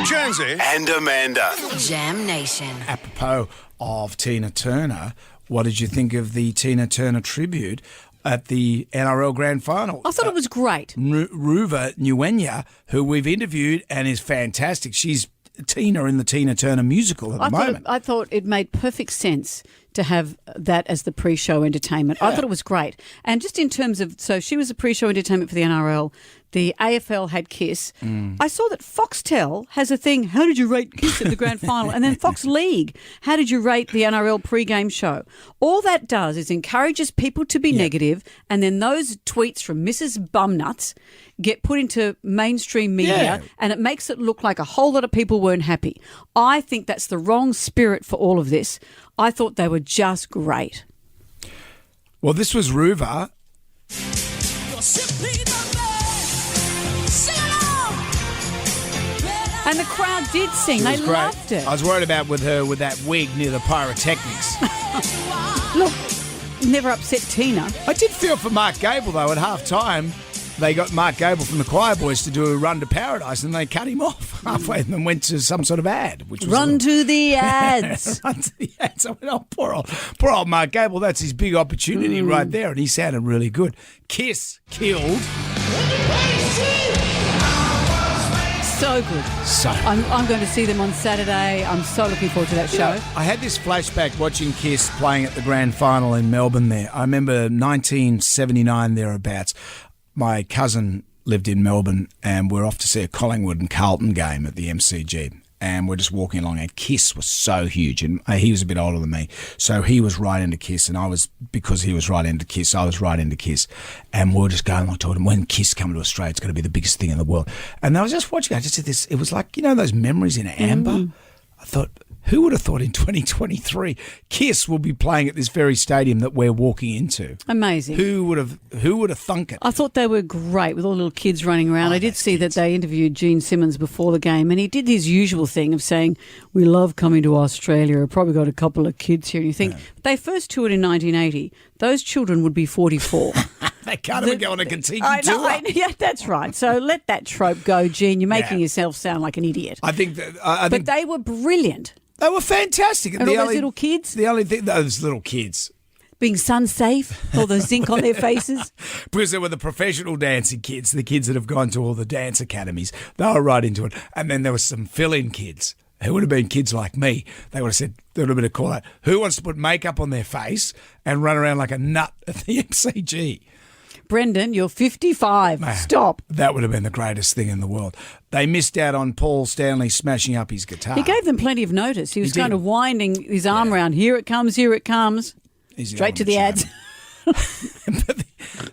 Jonesy and Amanda. Jam Nation. Apropos of Tina Turner, what did you think of the Tina Turner tribute at the NRL Grand Final? I thought it was great. Ruva Nguyen, who we've interviewed and is fantastic. She's Tina in the Tina Turner musical at the moment. I thought it made perfect sense to have that as the pre-show entertainment. I thought it was great. And just in terms of, so she was a pre-show entertainment for the NRL. The AFL had Kiss. I saw that Foxtel has a thing, how did you rate Kiss at the grand final? And then Fox League, how did you rate the NRL pre-game show? All that does is encourages people to be negative, and then those tweets from Mrs. Bumnuts get put into mainstream media, and it makes it look like a whole lot of people weren't happy. I think that's the wrong spirit for all of this. I thought they were just great. Well, this was Ruva. And the crowd did sing. They loved it. I was worried about with her with that wig near the pyrotechnics. Look, never upset Tina. I did feel for Mark Gable, though, at half-time. They got Mark Gable from the Choir Boys to do a run to Paradise, and they cut him off halfway and then went to some sort of ad. Which was Run to the ads. Run to the ads. I went, oh, poor old Mark Gable. That's his big opportunity right there, and he sounded really good. Kiss killed. So good. I'm going to see them on Saturday. I'm so looking forward to that show. I had this flashback watching Kiss playing at the grand final in Melbourne there. I remember 1979 thereabouts. My cousin lived in Melbourne and we're off to see a Collingwood and Carlton game at the MCG. And we're just walking along, and Kiss was so huge, and he was a bit older than me, so he was right into Kiss, and because he was right into Kiss, I was right into Kiss, and we were just going along talking, when Kiss come to Australia, it's going to be the biggest thing in the world. And I was just watching, I just did this, it was like, you know, those memories in amber. I thought, who would have thought in 2023 Kiss will be playing at this very stadium that we're walking into? Amazing. Who would have thunk it? I thought they were great with all the little kids running around. I did see that they interviewed Gene Simmons before the game, and he did his usual thing of saying, we love coming to Australia. I've probably got a couple of kids here. And you think, they first toured in 1980. Those children would be 44. They can't even go on a Kentucky tour. Yeah, that's right. So let that trope go, Gene. You're making yourself sound like an idiot. I think but they were brilliant. They were fantastic. And all those little kids? The only thing, those little kids. Being sun safe, all the zinc on their faces. Because they were the professional dancing kids, the kids that have gone to all the dance academies. They were right into it. And then there were some fill-in kids who would have been kids like me. They would have said, there would have been a call out, who wants to put makeup on their face and run around like a nut at the MCG? Brendan, you're 55. Man, stop. That would have been the greatest thing in the world. They missed out on Paul Stanley smashing up his guitar. He gave them plenty of notice. He was kind of winding his arm around. Here it comes, here it comes. Straight to the ads. But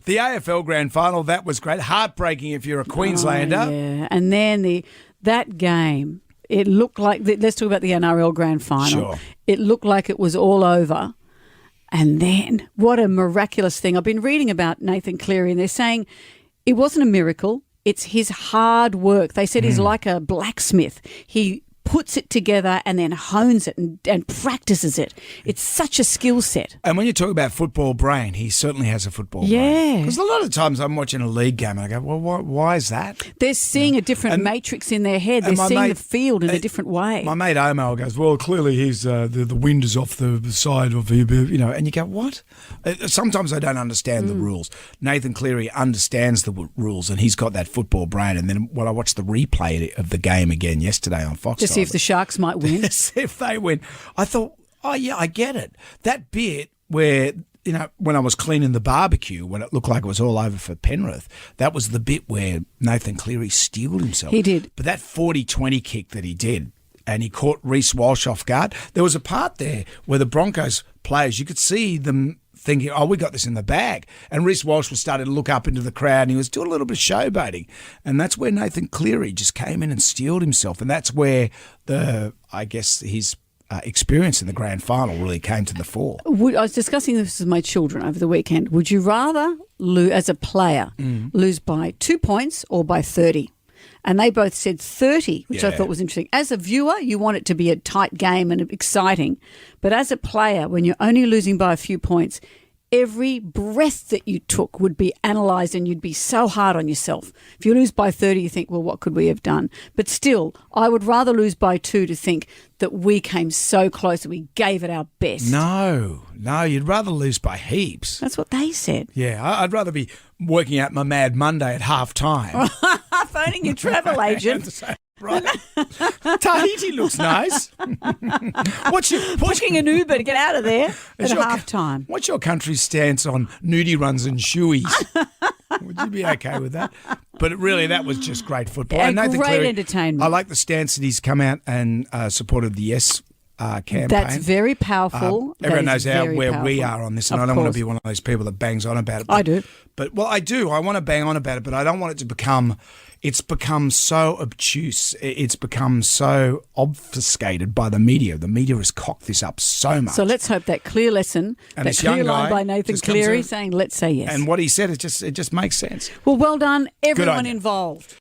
the AFL Grand Final, that was great. Heartbreaking if you're a Queenslander. Yeah, and then that game, it looked like, let's talk about the NRL Grand Final. Sure. It looked like it was all over. And then, what a miraculous thing. I've been reading about Nathan Cleary, and they're saying it wasn't a miracle. It's his hard work. They said he's like a blacksmith. He puts it together and then hones it and practices it. It's such a skill set. And when you talk about football brain, he certainly has a football brain. Yeah. Because a lot of times I'm watching a league game and I go, well, why is that? They're seeing a different matrix in their head. They're seeing the field in a different way. My mate Omo goes, well, clearly he's the wind is off the side of the, and you go, what? Sometimes I don't understand the rules. Nathan Cleary understands the rules and he's got that football brain. And then when I watched the replay of the game again yesterday on Fox, to see if the Sharks might win. If they win, I thought, oh yeah, I get it. That bit where, when I was cleaning the barbecue, when it looked like it was all over for Penrith, that was the bit where Nathan Cleary steeled himself. He did. But that 40-20 kick that he did, and he caught Reece Walsh off guard, there was a part there where the Broncos players, you could see them thinking, oh, we got this in the bag. And Reece Walsh was starting to look up into the crowd and he was doing a little bit of showboating. And that's where Nathan Cleary just came in and steeled himself. And that's where his experience in the grand final really came to the fore. I was discussing this with my children over the weekend. Would you rather, as a player, lose by 2 points or by 30? And they both said 30, which I thought was interesting. As a viewer, you want it to be a tight game and exciting. But as a player, when you're only losing by a few points, every breath that you took would be analysed and you'd be so hard on yourself. If you lose by 30, you think, well, what could we have done? But still, I would rather lose by 2 to think that we came so close and we gave it our best. No, you'd rather lose by heaps. That's what they said. Yeah, I'd rather be working out my Mad Monday at half time. Phoning your travel agent. Right. Tahiti looks nice. Booking an Uber to get out of there at half time. What's your country's stance on nudie runs and shoeies? Would you be okay with that? But really, that was just great football. Yeah, and Nathan great Cleary, entertainment. I like the stance that he's come out and supported the Yes campaign. That's very powerful. Everyone knows where we powerful. are on this, and Of I don't want course. to be one of those people that bangs on about it. I do. But I do. I want to bang on about it, but I don't want it to become. It's become so obtuse. It's become so obfuscated by the media. The media has cocked this up so much. So let's hope that clear lesson, And that this young clear line guy by Nathan just comes Cleary in- saying, let's say yes. And what he said, it just makes sense. Well, well done, everyone on you. involved.